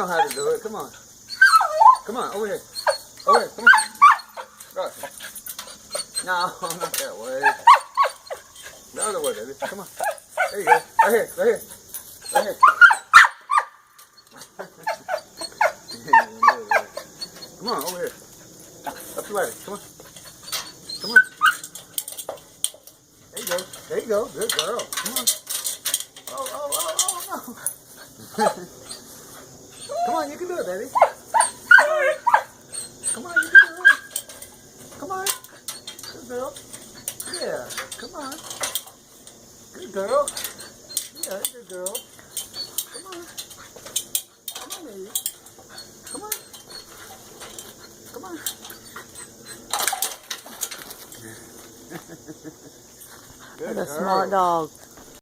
know how to do it. Come on. Come on, over here. Over here, come on. Go. No, not that way. The other way, baby. Come on. There you go. Right here, right here. Right here. Come on, over here. Up the ladder. Come on. Come on. There you go. There you go. Good girl. Come on. Oh, no. Come on, you can do it, baby. Come on, you can do it. Come on. Good girl. Yeah, come on. Good girl. Yeah, good girl. Come on. Come on, baby. Come on. Come on. Good What a girl. smart dog.